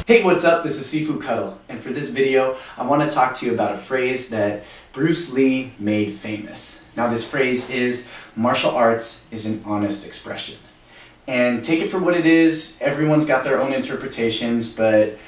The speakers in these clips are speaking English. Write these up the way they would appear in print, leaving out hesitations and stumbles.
Hey, what's up? This is Sifu Cuddle, and for this video, I want to talk to you about a phrase that Bruce Lee made famous. Now, this phrase is, martial arts is an honest expression. And take it for what it is. Everyone's got their own interpretations, but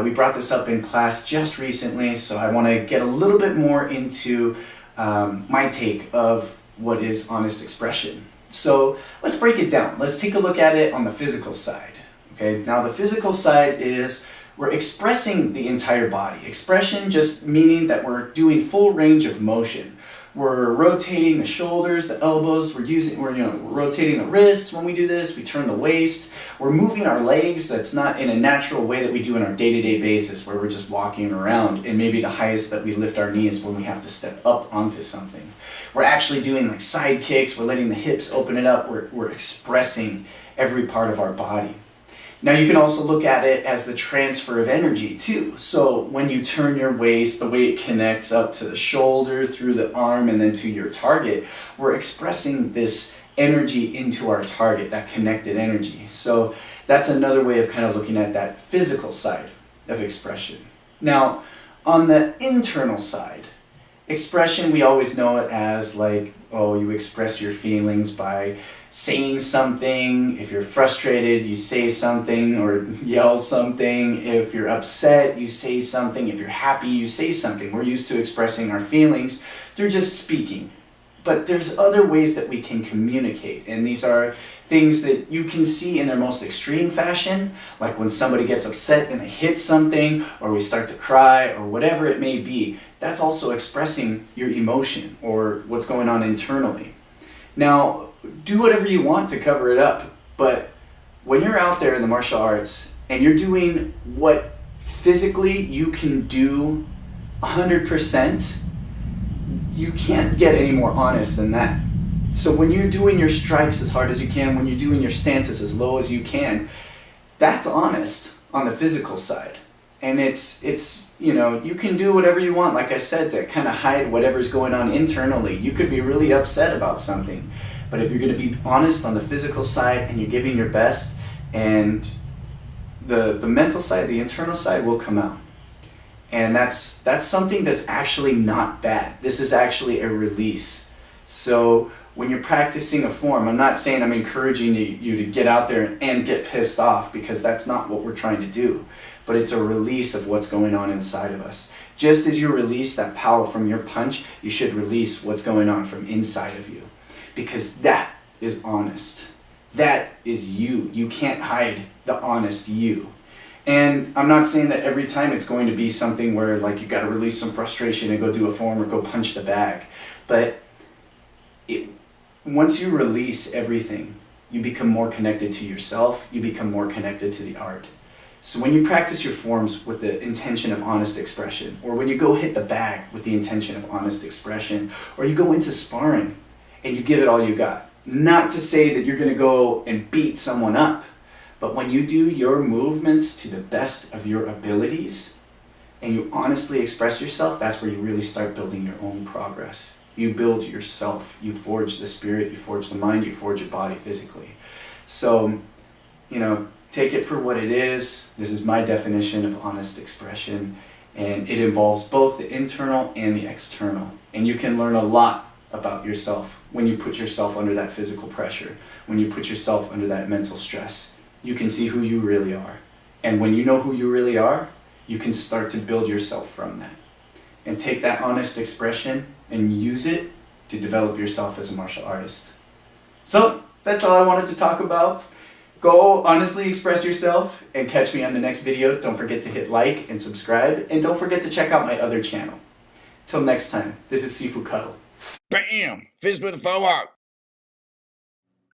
we brought this up in class just recently, so I want to get a little bit more into my take of what is honest expression. So let's break it down. Let's take a look at it on the physical side. Okay, now the physical side is we're expressing the entire body. Expression just meaning that we're doing full range of motion. We're rotating the shoulders, the elbows, we're rotating the wrists when we do this, we turn the waist, we're moving our legs. That's not in a natural way that we do on our day-to-day basis where we're just walking around, and maybe the highest that we lift our knees when we have to step up onto something. We're actually doing like side kicks, we're letting the hips open it up, we're expressing every part of our body. Now you can also look at it as the transfer of energy too. So when you turn your waist, the way it connects up to the shoulder, through the arm, and then to your target, we're expressing this energy into our target, that connected energy. So that's another way of kind of looking at that physical side of expression. Now, on the internal side, expression, we always know it as like, oh, you express your feelings by saying something. If you're frustrated, you say something or yell something. If you're upset, you say something. If you're happy, you say something. We're used to expressing our feelings through just speaking. But there's other ways that we can communicate, and these are things that you can see in their most extreme fashion, like when somebody gets upset and they hit something, or we start to cry, or whatever it may be. That's also expressing your emotion or what's going on internally. Now, do whatever you want to cover it up, but when you're out there in the martial arts and you're doing what physically you can do 100%, you can't get any more honest than that. So when you're doing your strikes as hard as you can, when you're doing your stances as low as you can, that's honest on the physical side. And it's you can do whatever you want, like I said, to kind of hide whatever's going on internally. You could be really upset about something, but if you're going to be honest on the physical side and you're giving your best, and the mental side, the internal side will come out. And that's something that's actually not bad. This is actually a release. So when you're practicing a form, I'm not saying I'm encouraging you to get out there and get pissed off, because that's not what we're trying to do. But it's a release of what's going on inside of us. Just as you release that power from your punch, you should release what's going on from inside of you. Because that is honest. That is you. You can't hide the honest you. And I'm not saying that every time it's going to be something where like you got to release some frustration and go do a form or go punch the bag. But once you release everything, you become more connected to yourself. You become more connected to the art. So when you practice your forms with the intention of honest expression, or when you go hit the bag with the intention of honest expression, or you go into sparring and you give it all you got, not to say that you're going to go and beat someone up, but when you do your movements to the best of your abilities and you honestly express yourself, that's where you really start building your own progress. You build yourself. You forge the spirit, you forge the mind, you forge your body physically. So, take it for what it is. This is my definition of honest expression, and it involves both the internal and the external. And you can learn a lot about yourself when you put yourself under that physical pressure, when you put yourself under that mental stress. You can see who you really are. And when you know who you really are, you can start to build yourself from that. And take that honest expression and use it to develop yourself as a martial artist. So, that's all I wanted to talk about. Go honestly express yourself, and catch me on the next video. Don't forget to hit like and subscribe, and don't forget to check out my other channel. Till next time, this is Sifu Cuddle. Bam! Fist with a forward.